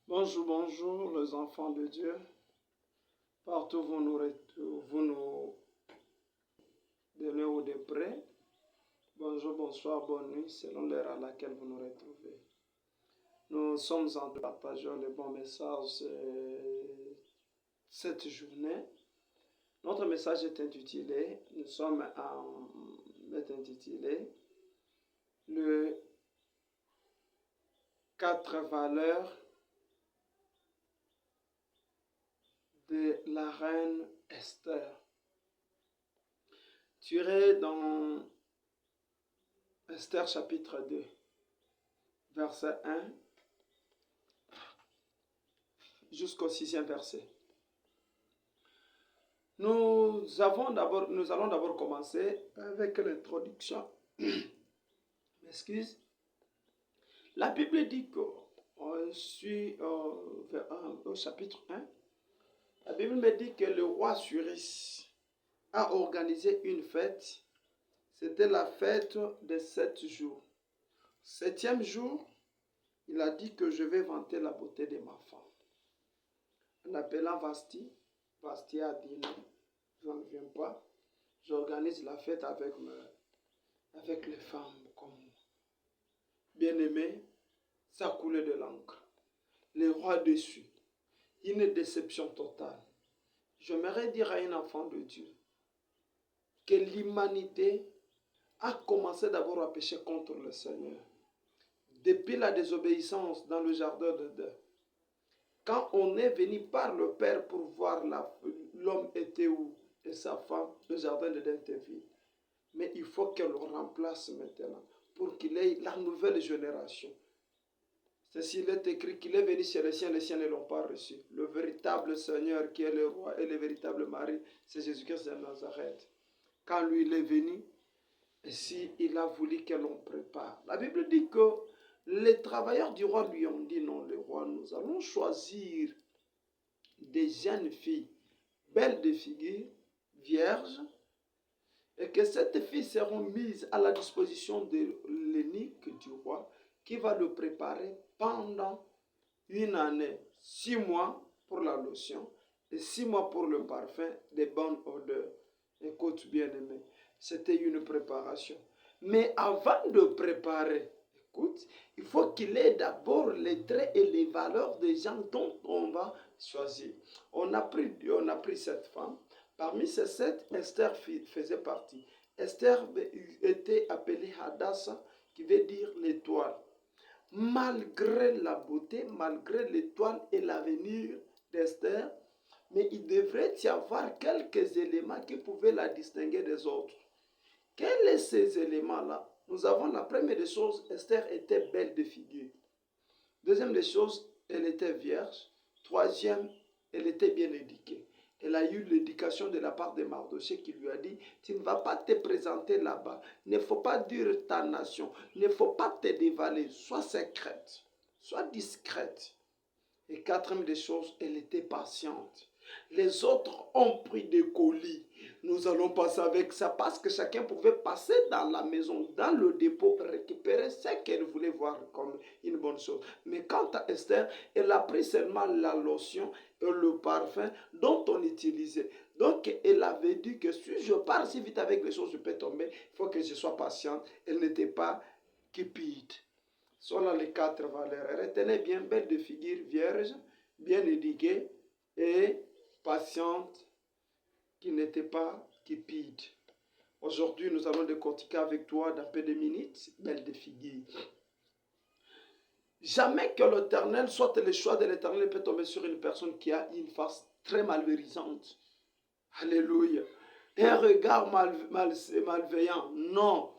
Bonjour, bonjour les enfants de Dieu. Partout vous nous donnez au de près. Bonjour, bonsoir, bonne nuit, selon l'heure à laquelle vous nous retrouvez. Nous sommes en train de partager le bon message cette journée. Notre message est intitulé, le 4 valeurs de la reine Esther. Tiré dans Esther chapitre 2, verset 1 jusqu'au 6e verset. Nous allons d'abord commencer avec l'introduction. M'excuse. La Bible dit qu'on suit au chapitre 1. La Bible me dit que le roi Cyrus a organisé une fête. C'était la fête de 7 jours. 7e jour, il a dit que je vais vanter la beauté de ma femme. En appelant Vasti, Vasti a dit non, je ne viens pas. J'organise la fête avec les femmes comme moi. Bien-aimé, ça coulait de l'encre. Le roi déçu. Une déception totale. J'aimerais dire à un enfant de Dieu que l'humanité a commencé d'abord à pécher contre le Seigneur. Depuis la désobéissance dans le jardin d'Éden, quand on est venu par le Père pour voir l'homme était où et sa femme, le jardin d'Éden était vide. Mais il faut que l'on remplace maintenant pour qu'il ait la nouvelle génération. Ceci est écrit qu'il est venu chez les siens ne l'ont pas reçu. Le véritable Seigneur qui est le roi et le véritable mari, c'est Jésus-Christ de Nazareth. Quand lui il est venu, ici il a voulu que l'on prépare. La Bible dit que les travailleurs du roi lui ont dit non, le roi, nous allons choisir des jeunes filles belles de figure, vierges, et que ces filles seront mises à la disposition de l'eunuque du roi qui va le préparer pendant une année, 6 mois pour la lotion et 6 mois pour le parfum de bonne odeur. Écoute bien aimé, c'était une préparation. Mais avant de préparer, écoute, il faut qu'il ait d'abord les traits et les valeurs des gens dont on va choisir. On a pris cette femme. Parmi ces 7, Esther faisait partie. Esther était appelée Hadassah, qui veut dire l'étoile. Malgré la beauté, malgré l'étoile et l'avenir d'Esther, mais il devrait y avoir quelques éléments qui pouvaient la distinguer des autres. Quels sont ces éléments-là? Nous avons la première des choses, Esther était belle de figure. Deuxième des choses, elle était vierge. Troisième, elle était bien éduquée. Elle a eu l'éducation de la part de Mardochée qui lui a dit, tu ne vas pas te présenter là-bas. Il ne faut pas dire ta nation. Il ne faut pas te dévaler. Sois secrète. Sois discrète. Et quatrième des choses, elle était patiente. Les autres ont pris des colis. Nous allons passer avec ça parce que chacun pouvait passer dans la maison, dans le dépôt, récupérer ce qu'elle voulait voir comme une bonne chose. Mais quant à Esther, elle a pris seulement la lotion et le parfum dont on utilisait. Donc, elle avait dit que si je pars si vite avec les choses, je peux tomber. Il faut que je sois patiente. Elle n'était pas cupide. Sont là les 4 valeurs. Retenez bien, belle de figure, vierge, bien éduquée et patiente, qui n'était pas cupide. Aujourd'hui, nous allons décortiquer avec toi dans peu de minutes, belle de figure. Jamais que l'Éternel, soit le choix de l'Éternel peut tomber sur une personne qui a une face très malveillante. Alléluia. Et un regard malveillant. Non.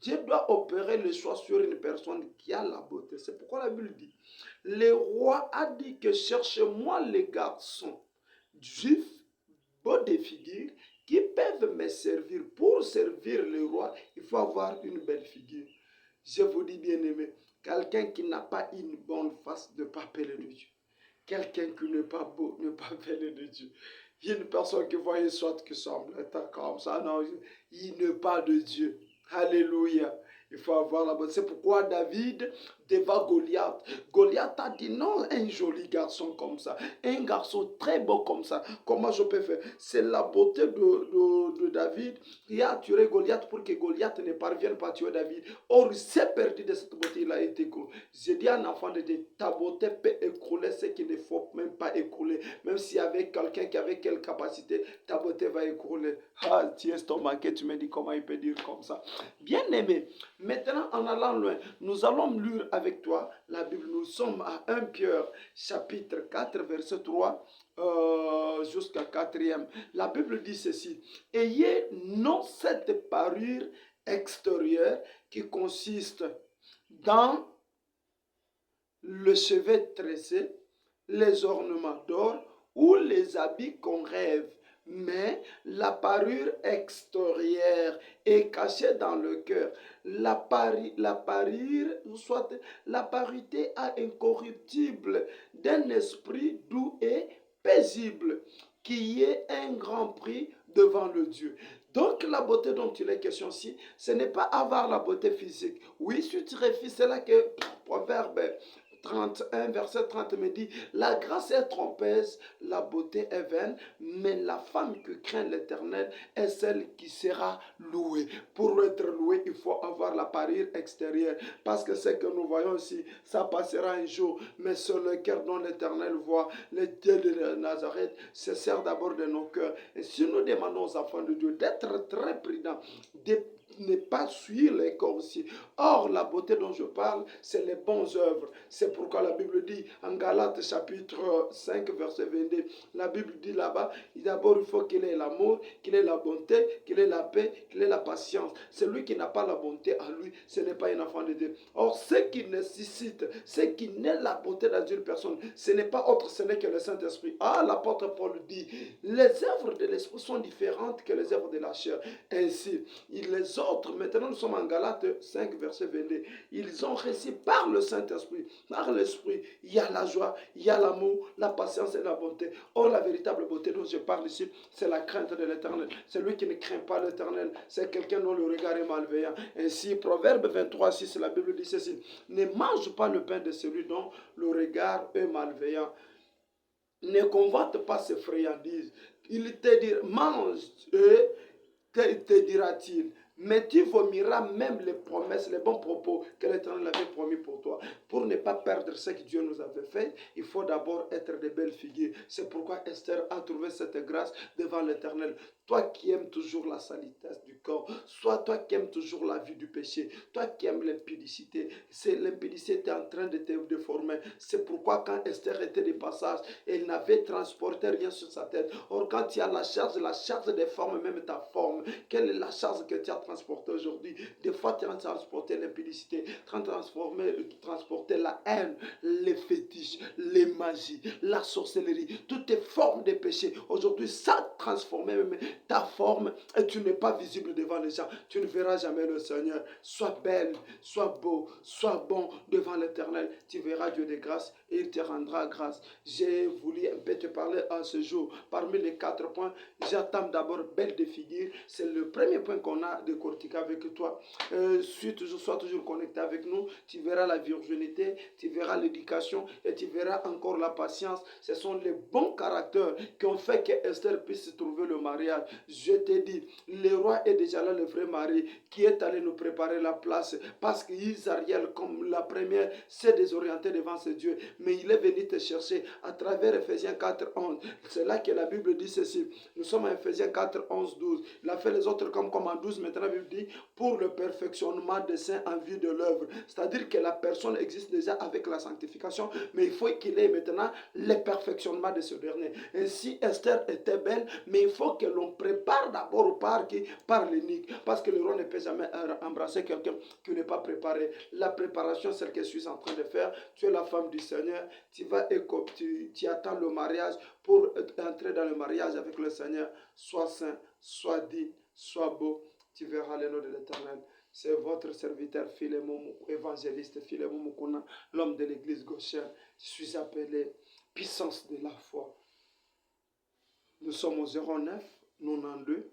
Dieu doit opérer le choix sur une personne qui a la beauté. C'est pourquoi la Bible dit, le roi a dit que cherchez-moi les garçons juifs, beaux de figure, qui peuvent me servir. Pour servir le roi, il faut avoir une belle figure. Je vous dis bien aimé, quelqu'un qui n'a pas une bonne face ne peut pas appeler de Dieu. Quelqu'un qui n'est pas beau ne peut pas appeler de Dieu. Il y a une personne qui voit une sorte qui semble être comme ça. Non, il n'est pas de Dieu. Alléluia. Il faut avoir la bonne. C'est pourquoi David, devant Goliath. Goliath a dit non, un joli garçon comme ça, un garçon très beau comme ça, comment je peux faire? C'est la beauté de David qui a tué Goliath pour que Goliath ne parvienne pas à tuer David. Or, il s'est perdu de cette beauté, il a été écroulé. J'ai dit à un enfant de Dieu, ta beauté peut écrouler ce qu'il ne faut même pas écrouler. Même s'il y avait quelqu'un qui avait quelle capacité, ta beauté va écrouler. Ah, tu es estomaqué, tu me dis comment il peut dire comme ça. Bien aimé, maintenant en allant loin, nous allons lire avec toi la Bible. Nous sommes à 1 Pierre chapitre 4 verset 3 jusqu'à 4e. La Bible dit ceci: ayez non cette parure extérieure qui consiste dans le chevet tressé, les ornements d'or ou les habits qu'on rêve, mais la parure extérieure est cachée dans le cœur. La parure, soit la parité incorruptible d'un esprit doux et paisible, qui est un grand prix devant le Dieu. Donc la beauté dont il est question ici, ce n'est pas avoir la beauté physique. Oui, si tu réfléchis, c'est là que Proverbe 31, verset 30 me dit, la grâce est trompeuse, la beauté est vaine, mais la femme qui craint l'Éternel est celle qui sera louée. Pour être loué, il faut avoir la parure extérieure, parce que ce que nous voyons ici, ça passera un jour, mais sur le cœur dont l'Éternel voit, le Dieu de Nazareth se sert d'abord de nos cœurs. Et si nous demandons aux enfants de Dieu d'être très prudents, de ne pas suivre les corps aussi. Or, la beauté dont je parle, c'est les bonnes œuvres. C'est pourquoi la Bible dit, en Galates chapitre 5, verset 22, la Bible dit là-bas, d'abord il faut qu'il ait l'amour, qu'il ait la bonté, qu'il ait la paix, qu'il ait la patience. Celui qui n'a pas la bonté à lui, ce n'est pas un enfant de Dieu. Or, ce qui nécessite, ce qui naît la beauté dans une personne, ce n'est pas autre, ce n'est que le Saint-Esprit. Ah, l'apôtre Paul dit, les œuvres de l'Esprit sont différentes que les œuvres de la chair. Ainsi, les autres, maintenant nous sommes en Galates 5, verset 22, ils ont reçu par le Saint-Esprit, par l'Esprit, il y a la joie, il y a l'amour, la patience et la bonté. Or, la véritable beauté dont je parle ici, c'est la crainte de l'Éternel. Celui qui ne craint pas l'Éternel, c'est quelqu'un dont le regard est malveillant. Ainsi, Proverbe 23, 6, la Bible dit ceci, ne mange pas le pain de celui dont le regard est malveillant. Ne convoite pas ses friandises. Il te dit, mange, te dira-t-il. Mais tu vomiras même les promesses, les bons propos que l'Éternel avait promis pour toi. Pour ne pas perdre ce que Dieu nous avait fait, il faut d'abord être de belles figures. C'est pourquoi Esther a trouvé cette grâce devant l'Éternel. Toi qui aimes toujours la saleté du corps, soit toi qui aimes toujours la vie du péché, toi qui aimes l'impudicité, l'impudicité en train de te déformer. C'est pourquoi quand Esther était de passage, elle n'avait transporté rien sur sa tête. Or, quand tu as la charge déforme même ta forme. Quelle est la charge que tu as transportée aujourd'hui? Des fois, tu as transporté l'impudicité, tu as transporté la haine, les fétiches, les magies, la sorcellerie, toutes tes formes de péché. Aujourd'hui, ça a transformé même ta forme et tu n'es pas visible devant les gens. Tu ne verras jamais le Seigneur. Sois belle, sois beau, sois bon devant l'Éternel. Tu verras Dieu de grâce et il te rendra grâce. J'ai voulu un peu te parler à ce jour. Parmi les 4 points, j'attends d'abord belle de figure. C'est le premier point qu'on a décortiqué avec toi. Sois toujours connecté avec nous. Tu verras la virginité, tu verras l'éducation et tu verras encore la patience. Ce sont les bons caractères qui ont fait que Esther puisse trouver le mariage. Je te dis, le roi est déjà là, le vrai mari, qui est allé nous préparer la place. Parce qu'Israël, comme la première, s'est désorienté devant ce Dieu. Mais il est venu te chercher à travers Ephésiens 4, 11. C'est là que la Bible dit ceci. Nous sommes à Ephésiens 4, 11, 12. Il a fait les autres comme en 12. Maintenant, la Bible dit, pour le perfectionnement des saints en vue de l'œuvre. C'est-à-dire que la personne existe déjà avec la sanctification, mais il faut qu'il ait maintenant le perfectionnement de ce dernier. Ainsi, Esther était belle, mais il faut que l'on prépare d'abord au par l'énigme, parce que le roi ne peut jamais embrasser quelqu'un qui n'est pas préparé. La préparation, c'est ce que je suis en train de faire. Tu es la femme du Seigneur, tu attends le mariage pour entrer dans le mariage avec le Seigneur. Sois saint, sois digne, sois beau, tu verras le nom de l'Éternel. C'est votre serviteur Philémon, évangéliste Philémon Mukuna, l'homme de l'église gauchère. Je suis appelé puissance de la foi. Nous sommes au 09 92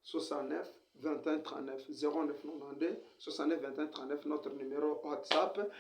69 21 39. 09 92 69 21 39, notre numéro WhatsApp.